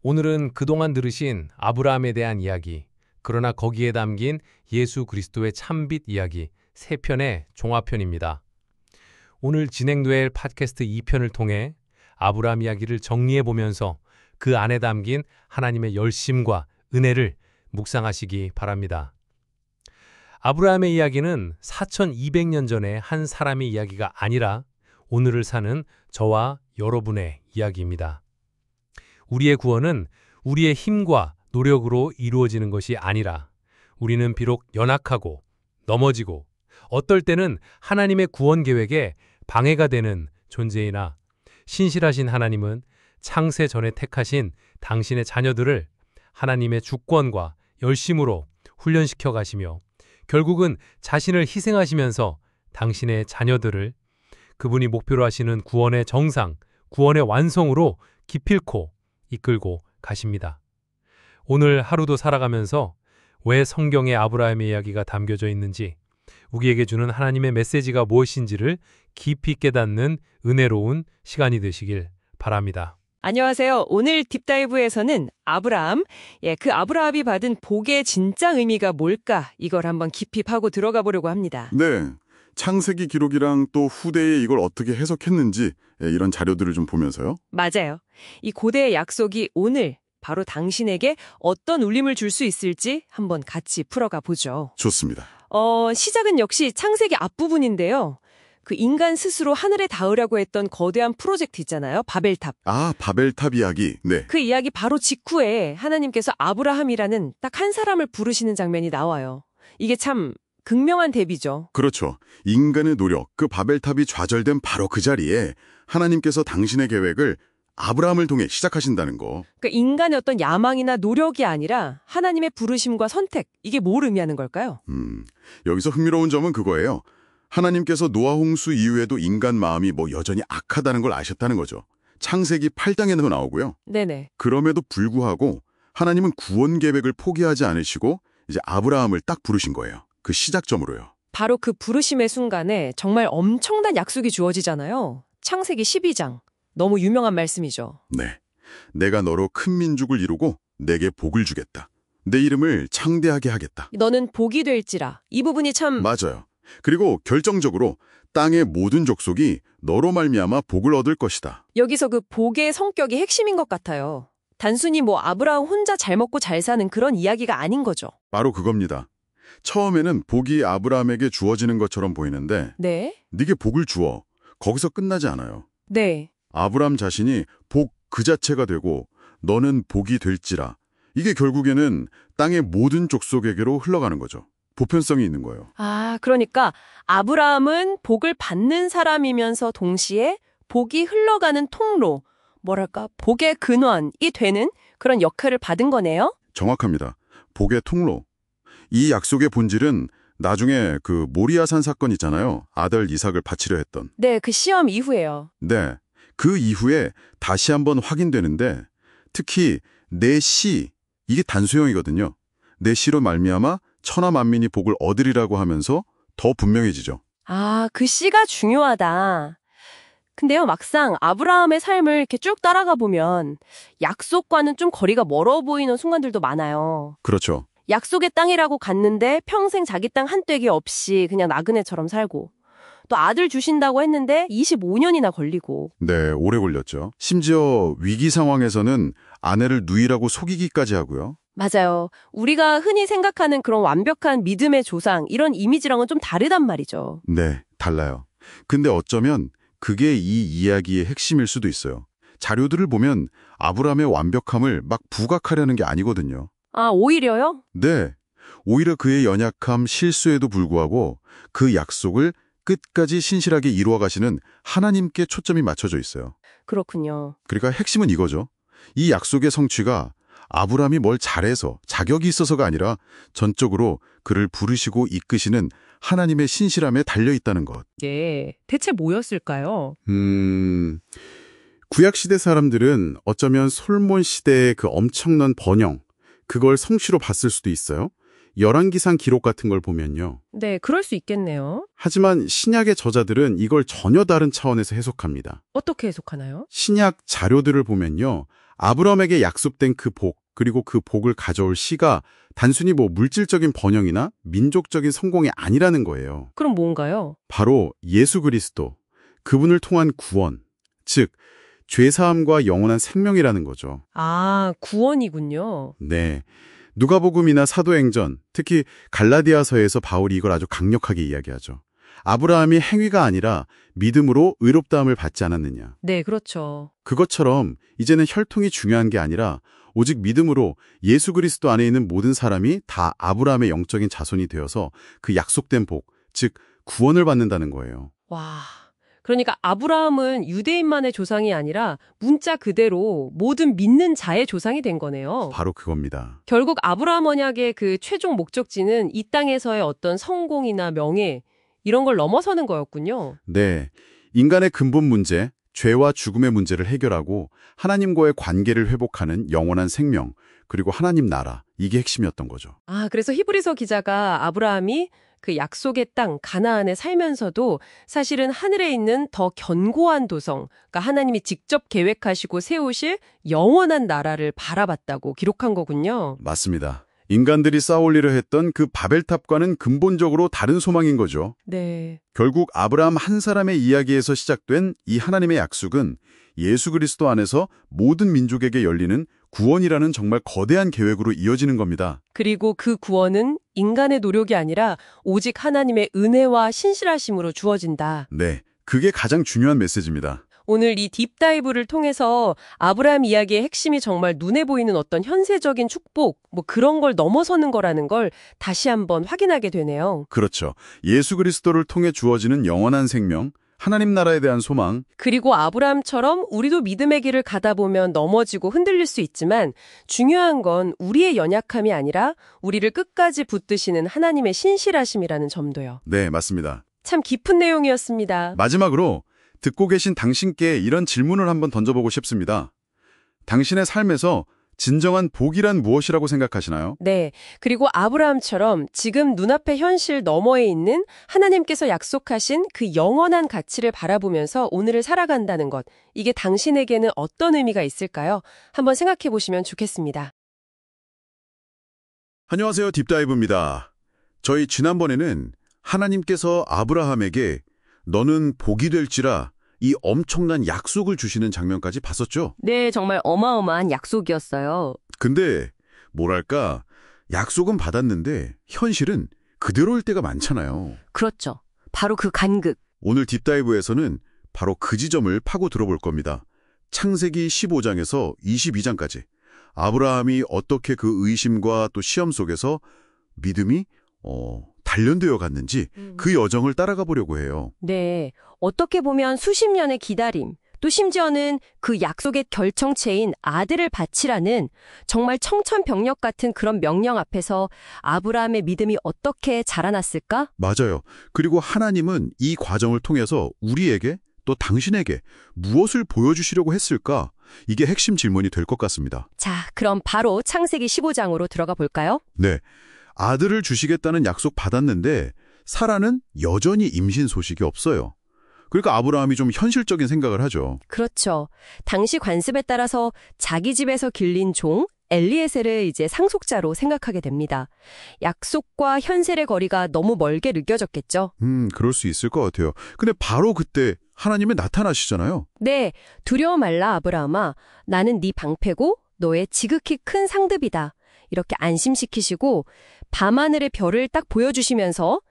오늘은 그동안 들으신 아브라함에 대한 이야기, 그러나 거기에 담긴 예수 그리스도의 참빛 이야기 3편의 종합편입니다. 오늘 진행될 팟캐스트 2편을 통해 아브라함 이야기를 정리해보면서 그 안에 담긴 하나님의 열심과 은혜를 묵상하시기 바랍니다. 아브라함의 이야기는 4200년 전의 한 사람의 이야기가 아니라 오늘을 사는 저와 여러분의 이야기입니다. 우리의 구원은 우리의 힘과 노력으로 이루어지는 것이 아니라 우리는 비록 연약하고 넘어지고 어떨 때는 하나님의 구원 계획에 방해가 되는 존재이나 신실하신 하나님은 창세 전에 택하신 당신의 자녀들을 하나님의 주권과 열심으로 훈련시켜 가시며 결국은 자신을 희생하시면서 당신의 자녀들을 그분이 목표로 하시는 구원의 정상, 구원의 완성으로 기필코 이끌고 가십니다. 오늘 하루도 살아가면서 왜 성경에 아브라함의 이야기가 담겨져 있는지, 우리에게 주는 하나님의 메시지가 무엇인지를 깊이 깨닫는 은혜로운 시간이 되시길 바랍니다. 안녕하세요. 오늘 딥다이브에서는 아브라함, 그 아브라함이 받은 복의 진짜 의미가 뭘까? 이걸 한번 깊이 파고 들어가 보려고 합니다. 네, 창세기 기록이랑 또 후대에 이걸 어떻게 해석했는지 이런 자료들을 좀 보면서요. 맞아요. 이 고대의 약속이 오늘 바로 당신에게 어떤 울림을 줄 수 있을지 한번 같이 풀어가 보죠. 좋습니다. 시작은 역시 창세기 앞부분인데요. 그 인간 스스로 하늘에 닿으려고 했던 거대한 프로젝트 있잖아요. 바벨탑. 아, 바벨탑 이야기. 네. 그 이야기 바로 직후에 하나님께서 아브라함이라는 딱 한 사람을 부르시는 장면이 나와요. 이게 참 극명한 대비죠. 그렇죠. 인간의 노력, 그 바벨탑이 좌절된 바로 그 자리에 하나님께서 당신의 계획을 아브라함을 통해 시작하신다는 거. 그러니까 인간의 어떤 야망이나 노력이 아니라 하나님의 부르심과 선택, 이게 뭘 의미하는 걸까요? 여기서 흥미로운 점은 그거예요. 하나님께서 노아 홍수 이후에도 인간 마음이 여전히 악하다는 걸 아셨다는 거죠. 창세기 8장에도 나오고요. 네네. 그럼에도 불구하고 하나님은 구원 계획을 포기하지 않으시고 이제 아브라함을 딱 부르신 거예요. 그 시작점으로요. 바로 그 부르심의 순간에 정말 엄청난 약속이 주어지잖아요. 창세기 12장. 너무 유명한 말씀이죠. 네. 내가 너로 큰 민족을 이루고 내게 복을 주겠다. 내 이름을 창대하게 하겠다. 너는 복이 될지라. 이 부분이 참... 맞아요. 그리고 결정적으로 땅의 모든 족속이 너로 말미암아 복을 얻을 것이다. 여기서 그 복의 성격이 핵심인 것 같아요. 단순히 아브라함 혼자 잘 먹고 잘 사는 그런 이야기가 아닌 거죠. 바로 그겁니다. 처음에는 복이 아브라함에게 주어지는 것처럼 보이는데 네? 네게 복을 주어. 거기서 끝나지 않아요. 네. 아브라함 자신이 복 그 자체가 되고 너는 복이 될지라. 이게 결국에는 땅의 모든 족속에게로 흘러가는 거죠. 보편성이 있는 거예요. 아, 그러니까 아브라함은 복을 받는 사람이면서 동시에 복이 흘러가는 통로, 복의 근원이 되는 그런 역할을 받은 거네요? 정확합니다. 복의 통로. 이 약속의 본질은 나중에 그 모리아산 사건 있잖아요. 아들 이삭을 바치려 했던. 네, 그 시험 이후에요. 네. 그 이후에 다시 한번 확인되는데 특히 내 씨, 이게 단수형이거든요. 내 씨로 말미암아 천하 만민이 복을 얻으리라고 하면서 더 분명해지죠. 아, 그 씨가 중요하다. 근데요, 막상 아브라함의 삶을 이렇게 쭉 따라가 보면 약속과는 좀 거리가 멀어 보이는 순간들도 많아요. 그렇죠. 약속의 땅이라고 갔는데 평생 자기 땅 한 떼기 없이 그냥 나그네처럼 살고 또 아들 주신다고 했는데 25년이나 걸리고. 네, 오래 걸렸죠. 심지어 위기 상황에서는 아내를 누이라고 속이기까지 하고요. 맞아요. 우리가 흔히 생각하는 그런 완벽한 믿음의 조상, 이런 이미지랑은 좀 다르단 말이죠. 네, 달라요. 근데 어쩌면 그게 이 이야기의 핵심일 수도 있어요. 자료들을 보면 아브라함의 완벽함을 막 부각하려는 게 아니거든요. 아, 오히려요? 네, 오히려 그의 연약함, 실수에도 불구하고 그 약속을 끝까지 신실하게 이루어가시는 하나님께 초점이 맞춰져 있어요. 그렇군요. 그러니까 핵심은 이거죠. 이 약속의 성취가 아브라함이 뭘 잘해서 자격이 있어서가 아니라 전적으로 그를 부르시고 이끄시는 하나님의 신실함에 달려있다는 것. 예, 대체 뭐였을까요? 구약시대 사람들은 어쩌면 솔몬 시대의 그 엄청난 번영, 그걸 성취로 봤을 수도 있어요. 열왕기상 기록 같은 걸 보면요. 네, 그럴 수 있겠네요. 하지만 신약의 저자들은 이걸 전혀 다른 차원에서 해석합니다. 어떻게 해석하나요? 신약 자료들을 보면요. 아브라함에게 약속된 그 복, 그리고 그 복을 가져올 씨가 단순히 물질적인 번영이나 민족적인 성공이 아니라는 거예요. 그럼 뭔가요? 바로 예수 그리스도, 그분을 통한 구원, 즉 죄사함과 영원한 생명이라는 거죠. 아, 구원이군요. 네. 누가복음이나 사도행전, 특히 갈라디아서에서 바울이 이걸 아주 강력하게 이야기하죠. 아브라함이 행위가 아니라 믿음으로 의롭다함을 받지 않았느냐. 네, 그렇죠. 그것처럼 이제는 혈통이 중요한 게 아니라 오직 믿음으로 예수 그리스도 안에 있는 모든 사람이 다 아브라함의 영적인 자손이 되어서 그 약속된 복, 즉 구원을 받는다는 거예요. 와, 그러니까 아브라함은 유대인만의 조상이 아니라 문자 그대로 모든 믿는 자의 조상이 된 거네요. 바로 그겁니다. 결국 아브라함 언약의 그 최종 목적지는 이 땅에서의 어떤 성공이나 명예 이런 걸 넘어서는 거였군요. 네. 인간의 근본 문제, 죄와 죽음의 문제를 해결하고 하나님과의 관계를 회복하는 영원한 생명, 그리고 하나님 나라, 이게 핵심이었던 거죠. 아, 그래서 히브리서 기자가 아브라함이 그 약속의 땅 가나안에 살면서도 사실은 하늘에 있는 더 견고한 도성, 그러니까 하나님이 직접 계획하시고 세우실 영원한 나라를 바라봤다고 기록한 거군요. 맞습니다. 인간들이 쌓아올리려 했던 그 바벨탑과는 근본적으로 다른 소망인 거죠. 네. 결국 아브라함 한 사람의 이야기에서 시작된 이 하나님의 약속은 예수 그리스도 안에서 모든 민족에게 열리는 구원이라는 정말 거대한 계획으로 이어지는 겁니다. 그리고 그 구원은 인간의 노력이 아니라 오직 하나님의 은혜와 신실하심으로 주어진다. 네, 그게 가장 중요한 메시지입니다. 오늘 이 딥다이브를 통해서 아브라함 이야기의 핵심이 정말 눈에 보이는 어떤 현세적인 축복, 그런 걸 넘어서는 거라는 걸 다시 한번 확인하게 되네요. 그렇죠. 예수 그리스도를 통해 주어지는 영원한 생명, 하나님 나라에 대한 소망. 그리고 아브라함처럼 우리도 믿음의 길을 가다 보면 넘어지고 흔들릴 수 있지만 중요한 건 우리의 연약함이 아니라 우리를 끝까지 붙드시는 하나님의 신실하심이라는 점도요. 네, 맞습니다. 참 깊은 내용이었습니다. 마지막으로 듣고 계신 당신께 이런 질문을 한번 던져보고 싶습니다. 당신의 삶에서 진정한 복이란 무엇이라고 생각하시나요? 네. 그리고 아브라함처럼 지금 눈앞의 현실 너머에 있는 하나님께서 약속하신 그 영원한 가치를 바라보면서 오늘을 살아간다는 것. 이게 당신에게는 어떤 의미가 있을까요? 한번 생각해 보시면 좋겠습니다. 안녕하세요. 딥다이브입니다. 저희 지난번에는 하나님께서 아브라함에게 너는 복이 될지라 이 엄청난 약속을 주시는 장면까지 봤었죠? 네, 정말 어마어마한 약속이었어요. 근데 뭐랄까 약속은 받았는데 현실은 그대로일 때가 많잖아요. 그렇죠. 바로 그 간극. 오늘 딥다이브에서는 바로 그 지점을 파고 들어볼 겁니다. 창세기 15장에서 22장까지 아브라함이 어떻게 그 의심과 또 시험 속에서 믿음이 단련되어 갔는지 그 여정을 따라가 보려고 해요. 네, 어떻게 보면 수십 년의 기다림, 또 심지어는 그 약속의 결정체인 아들을 바치라는 정말 청천벽력 같은 그런 명령 앞에서 아브라함의 믿음이 어떻게 자라났을까? 맞아요. 그리고 하나님은 이 과정을 통해서 우리에게 또 당신에게 무엇을 보여주시려고 했을까? 이게 핵심 질문이 될 것 같습니다. 자, 그럼 바로 창세기 15장으로 들어가 볼까요? 네. 아들을 주시겠다는 약속 받았는데 사라는 여전히 임신 소식이 없어요. 그러니까 아브라함이 좀 현실적인 생각을 하죠. 그렇죠. 당시 관습에 따라서 자기 집에서 길린 종 엘리에셀을 이제 상속자로 생각하게 됩니다. 약속과 현실의 거리가 너무 멀게 느껴졌겠죠. 그럴 수 있을 것 같아요. 근데 바로 그때 하나님이 나타나시잖아요. 네, 두려워 말라 아브라함아. 나는 네 방패고 너의 지극히 큰 상급이다. 이렇게 안심시키시고 밤하늘의 별을 딱 보여주시면서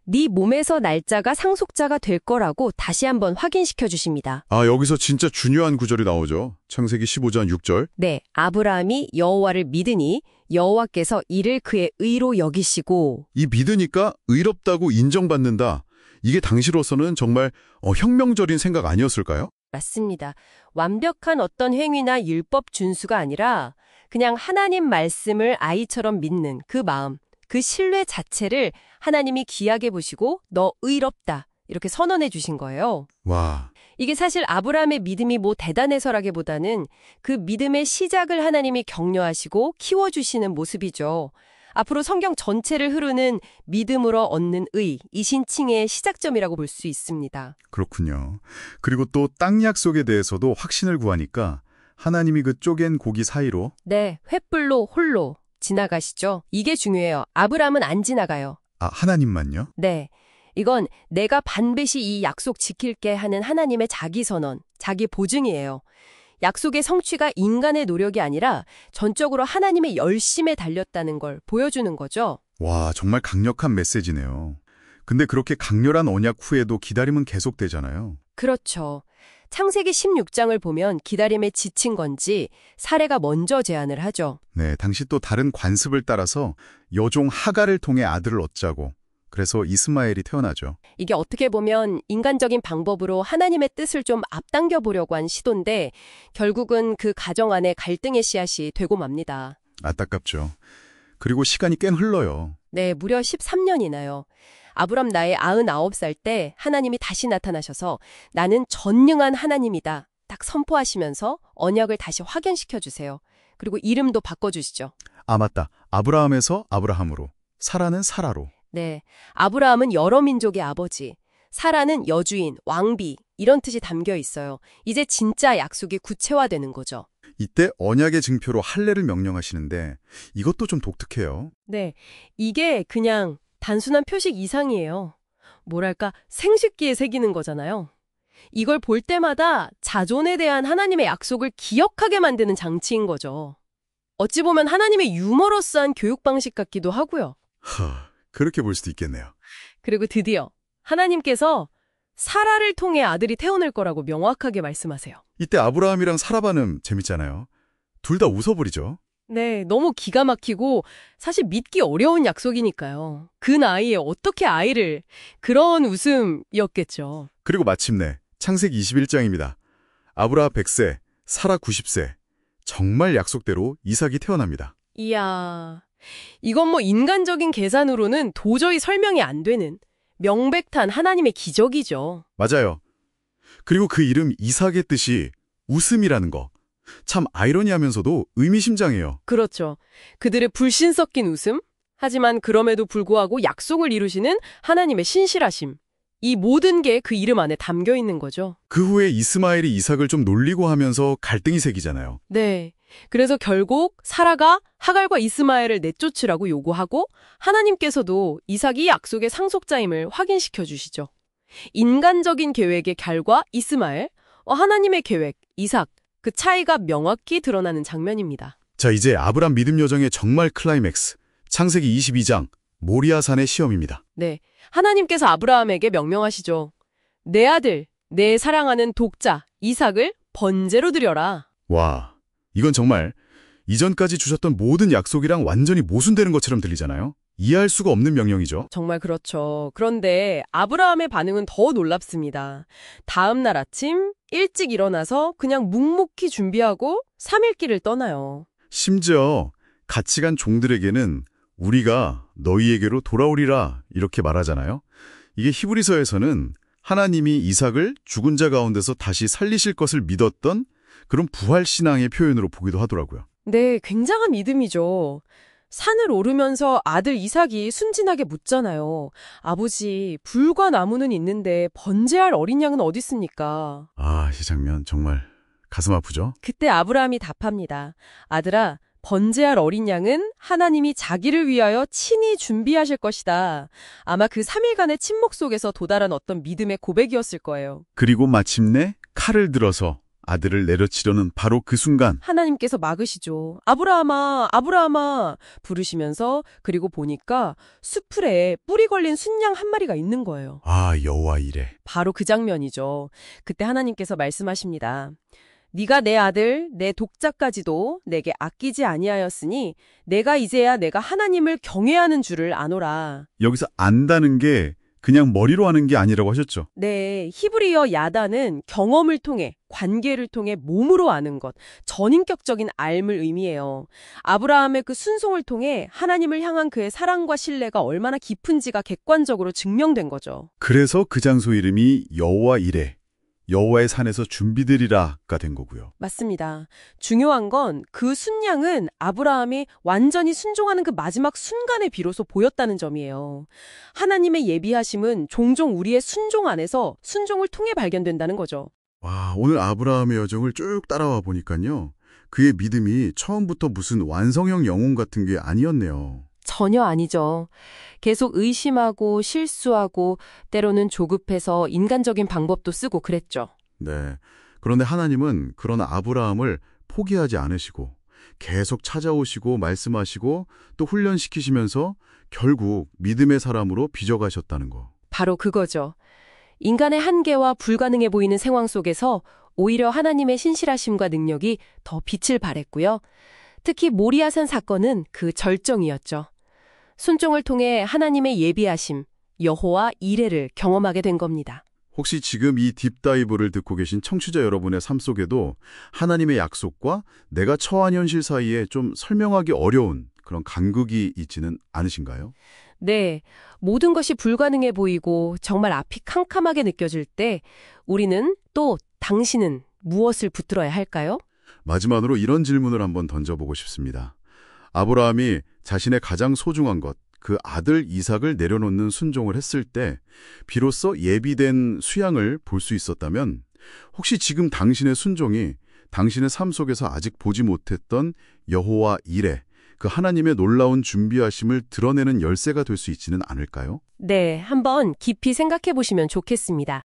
네 몸에서 날짜가 상속자가 될 거라고 다시 한번 확인시켜 주십니다. 아, 여기서 진짜 중요한 구절이 나오죠. 창세기 15장 6절. 네, 아브라함이 여호와를 믿으니 여호와께서 이를 그의 의로 여기시고. 이 믿으니까 의롭다고 인정받는다. 이게 당시로서는 정말 혁명적인 생각 아니었을까요? 맞습니다. 완벽한 어떤 행위나 율법 준수가 아니라 그냥 하나님 말씀을 아이처럼 믿는 그 마음, 그 신뢰 자체를 하나님이 귀하게 보시고 너 의롭다 이렇게 선언해 주신 거예요. 와. 이게 사실 아브라함의 믿음이 대단해서라기보다는 그 믿음의 시작을 하나님이 격려하시고 키워주시는 모습이죠. 앞으로 성경 전체를 흐르는 믿음으로 얻는 의, 이 신칭의 시작점이라고 볼 수 있습니다. 그렇군요. 그리고 또 땅 약속에 대해서도 확신을 구하니까 하나님이 그 쪼갠 고기 사이로. 네, 횃불로 홀로 지나가시죠. 이게 중요해요. 아브라함은 안 지나가요. 아, 하나님만요? 네. 이건 내가 반드시 이 약속 지킬게 하는 하나님의 자기 선언, 자기 보증이에요. 약속의 성취가 인간의 노력이 아니라 전적으로 하나님의 열심에 달렸다는 걸 보여주는 거죠. 와, 정말 강력한 메시지네요. 근데 그렇게 강렬한 언약 후에도 기다림은 계속되잖아요. 그렇죠. 창세기 16장을 보면 기다림에 지친 건지 사례가 먼저 제안을 하죠. 네, 당시 또 다른 관습을 따라서 여종 하갈을 통해 아들을 얻자고. 그래서 이스마엘이 태어나죠. 이게 어떻게 보면 인간적인 방법으로 하나님의 뜻을 좀 앞당겨 보려고 한 시도인데 결국은 그 가정 안에 갈등의 씨앗이 되고 맙니다. 안타깝죠. 그리고 시간이 꽤 흘러요. 네, 무려 13년이나요. 아브람 나이 99살 때 하나님이 다시 나타나셔서 나는 전능한 하나님이다 딱 선포하시면서 언약을 다시 확연시켜 주세요. 그리고 이름도 바꿔주시죠. 아, 맞다. 아브라함에서 아브라함으로, 사라는 사라로. 네, 아브라함은 여러 민족의 아버지, 사라는 여주인, 왕비 이런 뜻이 담겨 있어요. 이제 진짜 약속이 구체화되는 거죠. 이때 언약의 증표로 할례를 명령하시는데 이것도 좀 독특해요. 네, 이게 그냥 단순한 표식 이상이에요. 뭐랄까, 생식기에 새기는 거잖아요. 이걸 볼 때마다 자존에 대한 하나님의 약속을 기억하게 만드는 장치인 거죠. 어찌 보면 하나님의 유머러스한 교육 방식 같기도 하고요. 그렇게 볼 수도 있겠네요. 그리고 드디어 하나님께서 사라를 통해 아들이 태어날 거라고 명확하게 말씀하세요. 이때 아브라함이랑 사라 반응 재밌잖아요. 둘 다 웃어버리죠. 네, 너무 기가 막히고 사실 믿기 어려운 약속이니까요. 그 나이에 어떻게 아이를, 그런 웃음이었겠죠. 그리고 마침내 창세기 21장입니다. 아브라함 100세, 사라 90세. 정말 약속대로 이삭이 태어납니다. 이야, 이건 뭐 인간적인 계산으로는 도저히 설명이 안 되는 명백한 하나님의 기적이죠. 맞아요. 그리고 그 이름 이삭의 뜻이 웃음이라는 거. 참 아이러니하면서도 의미심장해요. 그렇죠. 그들의 불신 섞인 웃음? 하지만 그럼에도 불구하고 약속을 이루시는 하나님의 신실하심. 이 모든 게 그 이름 안에 담겨 있는 거죠. 그 후에 이스마엘이 이삭을 좀 놀리고 하면서 갈등이 생기잖아요. 네. 그래서 결국 사라가 하갈과 이스마엘을 내쫓으라고 요구하고 하나님께서도 이삭이 약속의 상속자임을 확인시켜 주시죠. 인간적인 계획의 결과 이스마엘, 하나님의 계획, 이삭, 그 차이가 명확히 드러나는 장면입니다. 자, 이제 아브람 믿음 여정의 정말 클라이맥스. 창세기 22장, 모리아산의 시험입니다. 네. 하나님께서 아브라함에게 명령하시죠. 내 아들, 내 사랑하는 독자, 이삭을 번제로 드려라. 와, 이건 정말 이전까지 주셨던 모든 약속이랑 완전히 모순되는 것처럼 들리잖아요. 이해할 수가 없는 명령이죠. 정말 그렇죠. 그런데 아브라함의 반응은 더 놀랍습니다. 다음 날 아침 일찍 일어나서 그냥 묵묵히 준비하고 3일길을 떠나요. 심지어 같이 간 종들에게는 우리가 너희에게로 돌아오리라 이렇게 말하잖아요. 이게 히브리서에서는 하나님이 이삭을 죽은 자 가운데서 다시 살리실 것을 믿었던 그런 부활신앙의 표현으로 보기도 하더라고요. 네, 굉장한 믿음이죠. 산을 오르면서 아들 이삭이 순진하게 묻잖아요. 아버지, 불과 나무는 있는데 번제할 어린 양은 어디 있습니까? 아, 이 장면 정말 가슴 아프죠? 그때 아브라함이 답합니다. 아들아, 번제할 어린 양은 하나님이 자기를 위하여 친히 준비하실 것이다. 아마 그 3일간의 침묵 속에서 도달한 어떤 믿음의 고백이었을 거예요. 그리고 마침내 칼을 들어서 아들을 내려치려는 바로 그 순간 하나님께서 막으시죠. 아브라함아, 아브라함아 부르시면서 그리고 보니까 수풀에 뿔이 걸린 순양 한 마리가 있는 거예요. 아, 여호와 이래. 바로 그 장면이죠. 그때 하나님께서 말씀하십니다. 네가 내 아들, 내 독자까지도 내게 아끼지 아니하였으니 내가 이제야 내가 하나님을 경외하는 줄을 아노라. 여기서 안다는 게 그냥 머리로 하는 게 아니라고 하셨죠. 네, 히브리어 야다는 경험을 통해, 관계를 통해 몸으로 아는 것, 전인격적인 알을 의미해요. 아브라함의 그 순송을 통해 하나님을 향한 그의 사랑과 신뢰가 얼마나 깊은지가 객관적으로 증명된 거죠. 그래서 그 장소 이름이 여호와 이래, 여호와의 산에서 준비되리라가 된 거고요. 맞습니다. 중요한 건 그 순양은 아브라함이 완전히 순종하는 그 마지막 순간에 비로소 보였다는 점이에요. 하나님의 예비하심은 종종 우리의 순종 안에서 순종을 통해 발견된다는 거죠. 와, 오늘 아브라함의 여정을 쭉 따라와 보니까요. 그의 믿음이 처음부터 무슨 완성형 영웅 같은 게 아니었네요. 전혀 아니죠. 계속 의심하고 실수하고 때로는 조급해서 인간적인 방법도 쓰고 그랬죠. 네. 그런데 하나님은 그런 아브라함을 포기하지 않으시고 계속 찾아오시고 말씀하시고 또 훈련시키시면서 결국 믿음의 사람으로 빚어가셨다는 거. 바로 그거죠. 인간의 한계와 불가능해 보이는 상황 속에서 오히려 하나님의 신실하심과 능력이 더 빛을 발했고요. 특히 모리아산 사건은 그 절정이었죠. 순종을 통해 하나님의 예비하심, 여호와 이레를 경험하게 된 겁니다. 혹시 지금 이 딥다이브를 듣고 계신 청취자 여러분의 삶 속에도 하나님의 약속과 내가 처한 현실 사이에 좀 설명하기 어려운 그런 간극이 있지는 않으신가요? 네, 모든 것이 불가능해 보이고 정말 앞이 캄캄하게 느껴질 때 우리는 또 당신은 무엇을 붙들어야 할까요? 마지막으로 이런 질문을 한번 던져보고 싶습니다. 아브라함이 자신의 가장 소중한 것, 그 아들 이삭을 내려놓는 순종을 했을 때 비로소 예비된 수양을 볼 수 있었다면 혹시 지금 당신의 순종이 당신의 삶 속에서 아직 보지 못했던 여호와 이레, 그 하나님의 놀라운 준비하심을 드러내는 열쇠가 될 수 있지는 않을까요? 네, 한번 깊이 생각해 보시면 좋겠습니다.